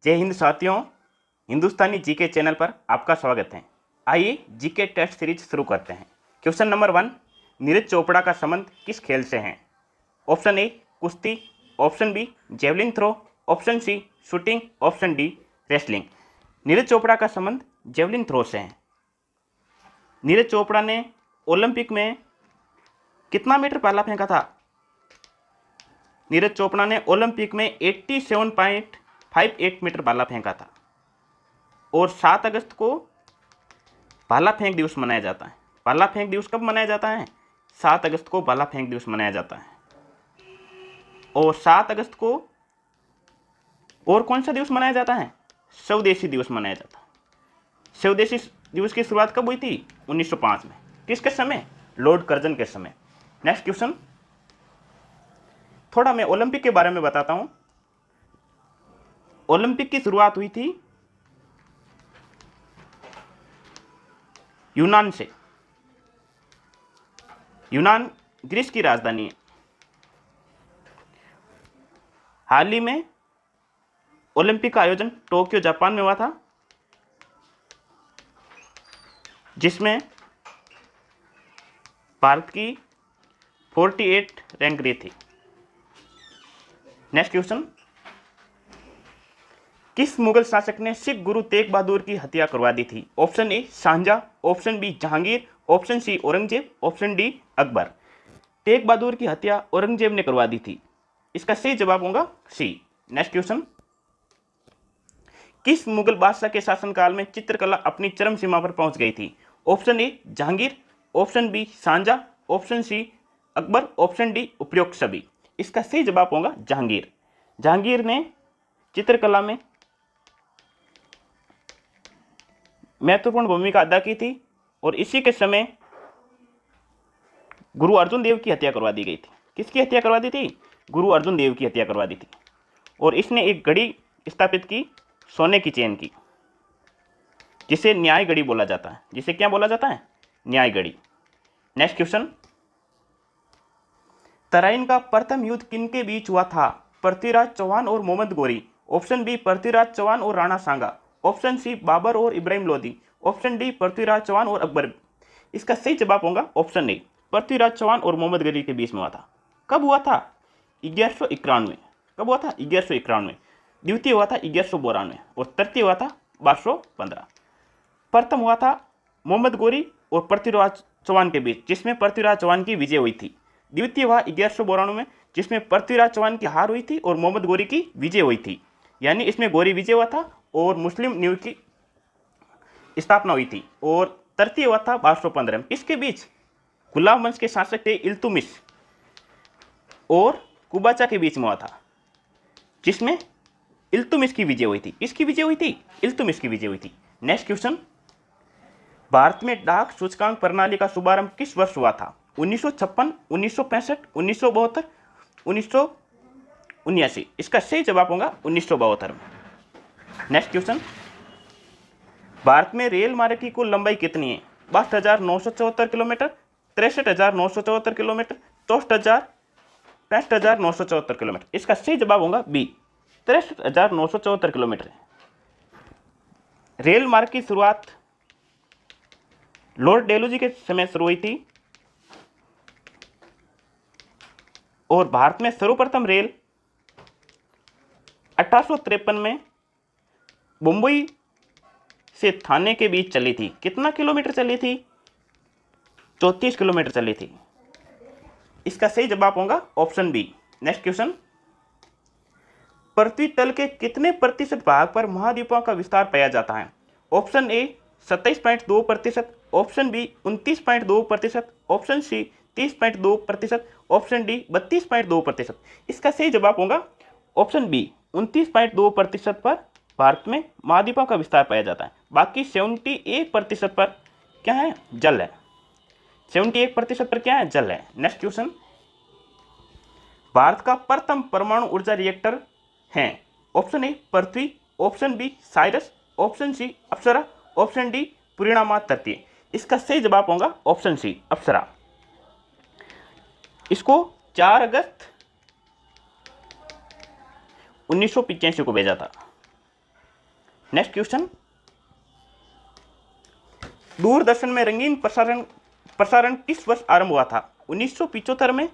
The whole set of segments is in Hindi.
जय हिंद साथियों, हिंदुस्तानी जीके चैनल पर आपका स्वागत है। आइए जीके टेस्ट सीरीज शुरू करते हैं। क्वेश्चन नंबर 1, नीरज चोपड़ा का संबंध किस खेल से है? ऑप्शन ए कुश्ती, option B javelin throw, option C shooting, option D wrestling. Neeraj Chopra का संबंध जेवलिन थ्रो से है। नीरज चोपड़ा ने ओलंपिक में कितना मीटर भाला फेंका था? नीरज चोपड़ा ने ओलंपिक में 87.58 मीटर भाला फेंका था और 7 अगस्त को भाला फेंक दिवस मनाया जाता है। भाला फेंक दिवस कब मनाया जाता है? 7 अगस्त को भाला फेंक दिवस मनाया जाता है। और 7 अगस्त को और कौन सा दिवस मनाया जाता है? स्वदेशी दिवस मनाया जाता है। स्वदेशी दिवस की शुरुआत कब हुई थी? 1905 में। किसके समय? लॉर्ड कर्जन के समय। नेक्स्ट क्वेश्चन, थोड़ा मैं ओलंपिक के बारे में बताता हूं। ओलंपिक की शुरुआत हुई थी यूनान से। यूनान ग्रीस की राजधानी है। हाल ही में ओलंपिक का आयोजन टोक्यो जापान में हुआ था, जिसमें भारत की 48 रैंक रही थी। नेक्स्ट क्वेश्चन, किस मुगल शासक ने सिख गुरु तेग बहादुर की हत्या करवा दी थी? Option A Shahjahan, option B Jahangir, option C Aurangzeb, option D Akbar. Tegh Bahadur की हत्या औरंगजेब ने करवा दी थी। इसका सही जवाब होगा सी। नेक्स्ट क्वेश्चन, किस मुगल बादशाह के शासनकाल में चित्रकला अपनी चरम सीमा पर पहुंच गई थी? Option A Jahangir, option B Shahjahan, option C Akbar, option D उपरोक्त सभी। इसका सही जवाब होगा जहांगीर। जहांगीर ने चित्रकला में महत्वपूर्ण भूमिका अदा की थी और इसी के समय गुरु अर्जुन देव की हत्या करवा दी गई थी। किसकी हत्या करवा दी थी? गुरु अर्जुन देव की हत्या करवा दी थी। और इसने एक घड़ी स्थापित की, सोने की चेन की, जिसे न्याय घड़ी बोला जाता है। जिसे क्या बोला जाता है? न्याय घड़ी। नेक्स्ट क्वेश्चन, तराइन का प्रथम युद्ध किनके बीच हुआ था? पृथ्वीराज चौहान और मोहम्मद गोरी, ऑप्शन बी पृथ्वीराज चौहान और राणा सांगा, ऑप्शन सी बाबर और इब्राहिम लोदी, ऑप्शन डी पृथ्वीराज चौहान और अकबर। इसका सही जवाब होगा ऑप्शन ए, पृथ्वीराज चौहान और मोहम्मद गोरी के बीच में हुआ था। कब हुआ था? 1191। कब हुआ था? 1191। द्वितीय हुआ था 1192 और तृतीय हुआ था 1215। प्रथम हुआ था मोहम्मद गोरी और पृथ्वीराज चौहान के बीच, जिसमें पृथ्वीराज चौहान की विजय हुई थी। द्वितीय हुआ 1192 में, जिसमें पृथ्वीराज चौहान की हार हुई थी और मोहम्मद गोरी की विजय हुई थी। यानी इसमें गोरी विजय हुआ था और मुस्लिम न्यू की स्थापना हुई थी। और तृतीय हुआ था 1215। इसके बीच गुलाम वंश के शासक थे इल्तुमिश और कुबाचा के बीच में हुआ था, जिसमें इल्तुमिश की विजय हुई थी। इसकी विजय हुई थी, इल्तुमिश की विजय हुई थी। नेक्स्ट क्वेश्चन, भारत में डाक सूचकांक प्रणाली का शुभारंभ किस वर्ष हुआ था? 1956, 1965, 1972, 1979। इसका सही जवाब होगा 1972 में। नेक्स्ट क्वेश्चन, भारत में रेल मार्ग की कुल लंबाई कितनी है? 62,974 किलोमीटर, 63,974 किलोमीटर, 65,974 किलोमीटर। इसका सही जवाब होगा बी, 63,974 किलोमीटर। रेल मार्ग की शुरुआत लॉर्ड डेलहौजी के समय शुरू हुई थी और भारत में सर्वप्रथम रेल 1853 में मुंबई से थाने के बीच चली थी। कितना किलोमीटर चली थी? 34 किलोमीटर चली थी। इसका सही जवाब होगा ऑप्शन बी। नेक्स्ट क्वेश्चन, पृथ्वी तल के कितने प्रतिशत भाग पर महाद्वीपों का विस्तार पाया जाता है? Option A 27.2%, option B 29.2%, option C 30.2%, option D 32.2%। इसका सही जवाब होगा ऑप्शन बी, 29.2% पर भारत में महाद्वीपों का विस्तार पाया जाता है। बाकी 71% पर क्या है? जल है। 71% पर क्या है? जल है। नेक्स्ट क्वेश्चन, भारत का प्रथम परमाणु ऊर्जा रिएक्टर है? Option A Prithvi, option B CIRUS, option C Apsara, option D Purnima तृतीय। इसका सही जवाब होगा ऑप्शन सी अप्सरा। इसको 4 अगस्त 1985 को भेजा था। नेक्स्ट क्वेश्चन, दूरदर्शन में रंगीन प्रसारण किस वर्ष आरंभ हुआ था? 1975 में,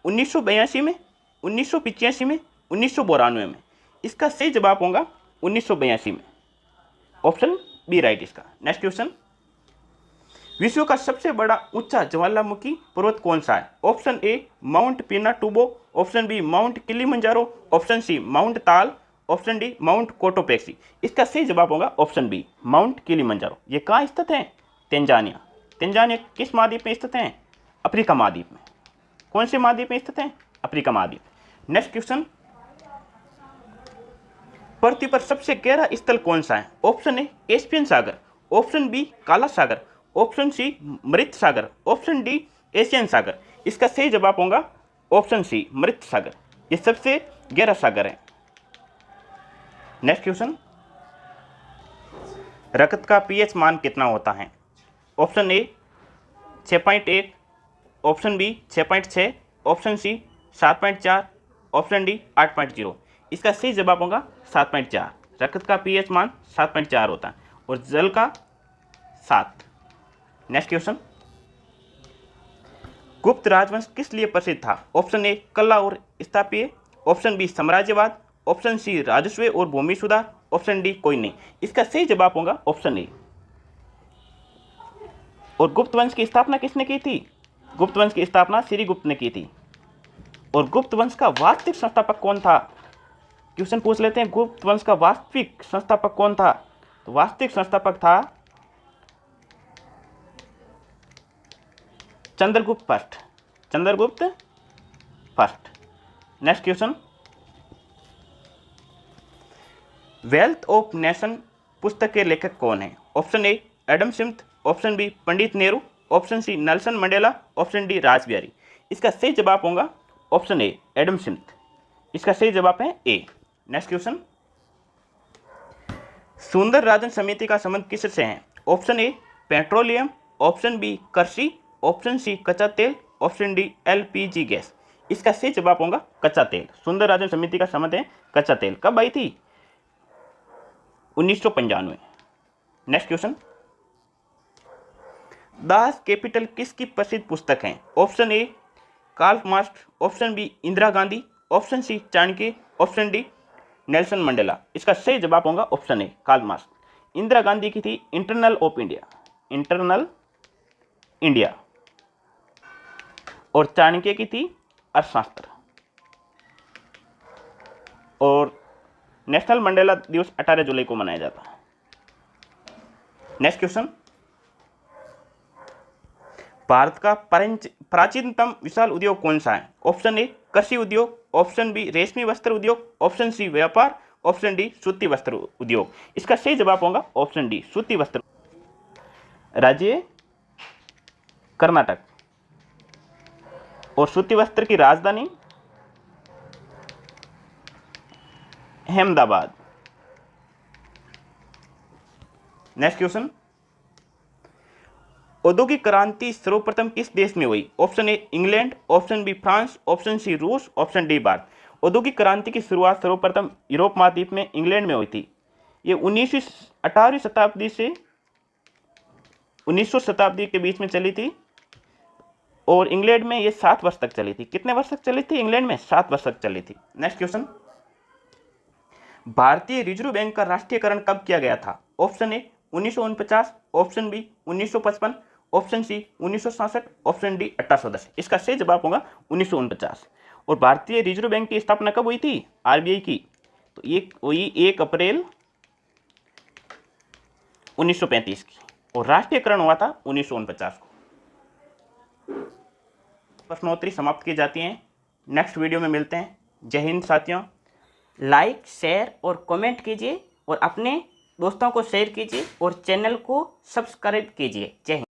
1982 में, 1985 में, 1992 में? इसका सही जवाब होगा 1982 में। ऑप्शन बी राइट इसका। नेक्स्ट क्वेश्चन, विश्व का सबसे बड़ा ऊंचा ज्वालामुखी पर्वत कौन सा है? Option A Mount Pinatubo, option B Mount Kilimanjaro, option C Mount Taal, option D Mount Cotopaxi? इसका सही जवाब होगा ऑप्शन बी माउंट किलिमंजारो। ये कहाँ स्थित है? तेंजानिया। तेंजानिया किस महाद्वीप में स्थित है? अफ्रीका महाद्वीप में। कौन से महाद्वीप में स्थित है? अफ्रीका महाद्वीप। नेक्स्ट क्वेश्चन, पृथ्वी पर सबसे गहरा स्थल कौन सा है? ऑप्शन ए कैस्पियन सागर, ऑप्शन बी काला सागर, ऑप्शन सी मृत सागर, ऑप्शन डी एशियन सागर? इसका सही जवाब होगा ऑप्शन सी मृत सागर। ये सबसे गहरा सागर है। नेक्स्ट क्वेश्चन, रक्त का पीएच मान कितना होता है? Option A 6.1, option B 6.6, option C 7.4, option D 8.0? इसका सही जवाब होगा 7.4। रक्त का पीएच मान 7.4 होता है और जल का 7। नेक्स्ट क्वेश्चन, गुप्त राजवंश किस लिए प्रसिद्ध था? ऑप्शन ए कला और स्थापत्य, ऑप्शन बी साम्राज्यवाद, ऑप्शन सी राजस्व और भूमि सुधार, ऑप्शन डी कोई नहीं? इसका सही जवाब होगा ऑप्शन ए। और गुप्त वंश की स्थापना किसने की थी? गुप्त वंश की स्थापना श्रीगुप्त ने की थी। और गुप्त वंश का वास्तविक संस्थापक कौन था? क्वेश्चन पूछ लेते हैं, गुप्त वंश का वास्तविक संस्थापक कौन था? तो वास्तविक संस्थापक था Chandragupta first. Chandragupta first. Next question, wealth of nation पुस्तक के लेखक कौन है? Option A Adam Smith, option B Pandit Nehru, option C Nelson Mandela, option D Rasbihari? इसका सही जवाब होगा ऑप्शन ए एडम स्मिथ। इसका सही जवाब है ए। नेक्स्ट क्वेश्चन, सुंदर राजन समिति का संबंध किससे है? Option A petroleum, option B कृषि, ऑप्शन सी कच्चा तेल, ऑप्शन डी एलपीजी गैस? इसका सही जवाब होगा कच्चा तेल। सुंदर राजन समिति का संबंध है कच्चा तेल। कब आई थी? 1995। नेक्स्ट क्वेश्चन, दास कैपिटल किसकी प्रसिद्ध पुस्तक है? Option A Karl Marx, option B Indira Gandhi, option C Chanakya, option D Nelson Mandela? इसका सही जवाब होगा option A Karl Marx. Indira Gandhi की थी internal of India, internal India, और चाणक्य की थी अर्थशास्त्र। और नेशनल मंडेला दिवस 18 जुलाई को मनाया जाता है। नेक्स्ट क्वेश्चन, भारत का प्राचीनतम विशाल उद्योग कौन सा है? ऑप्शन ए कृषि उद्योग, ऑप्शन बी रेशमी वस्त्र उद्योग, ऑप्शन सी व्यापार, ऑप्शन डी सूती वस्त्र उद्योग? इसका सही जवाब होगा ऑप्शन डी सूती वस्त्र। राज्य कर्नाटक। और सूती वस्त्र की राजधानी अहमदाबाद। नेक्स्ट क्वेश्चन, औद्योगिक क्रांति सर्वप्रथम किस देश में हुई? Option A England, option B France, option C रूस, ऑप्शन डी भारत? औद्योगिक क्रांति की शुरुआत सर्वप्रथम यूरोप महाद्वीप में इंग्लैंड में हुई थी। ये 18वीं शताब्दी से 1900 शताब्दी के बीच में चली थी और इंग्लैंड में ये 7 वर्ष तक चली थी। कितने वर्ष तक चली थी? इंग्लैंड में 7 वर्ष तक चली थी। नेक्स्ट क्वेश्चन, भारतीय रिजर्व बैंक का राष्ट्रीयकरण कब किया गया था? Option A 1949, option B 1955, option C 1967, option D 1810? इसका सही जवाब होगा 1949। और भारतीय रिजर्व बैंक की स्थापना कब हुई थी? आरबीआई की? तो ये हुई 1 अप्रैल 1935 की और राष्ट्रीयकरण हुआ था 1949 को। प्रश्नोत्तरी समाप्त की जाती हैं। नेक्स्ट वीडियो में मिलते हैं। जय हिंद साथियों। लाइक, शेयर और कमेंट कीजिए और अपने दोस्तों को शेयर कीजिए और चैनल को सब्सक्राइब कीजिए। जय हिंद।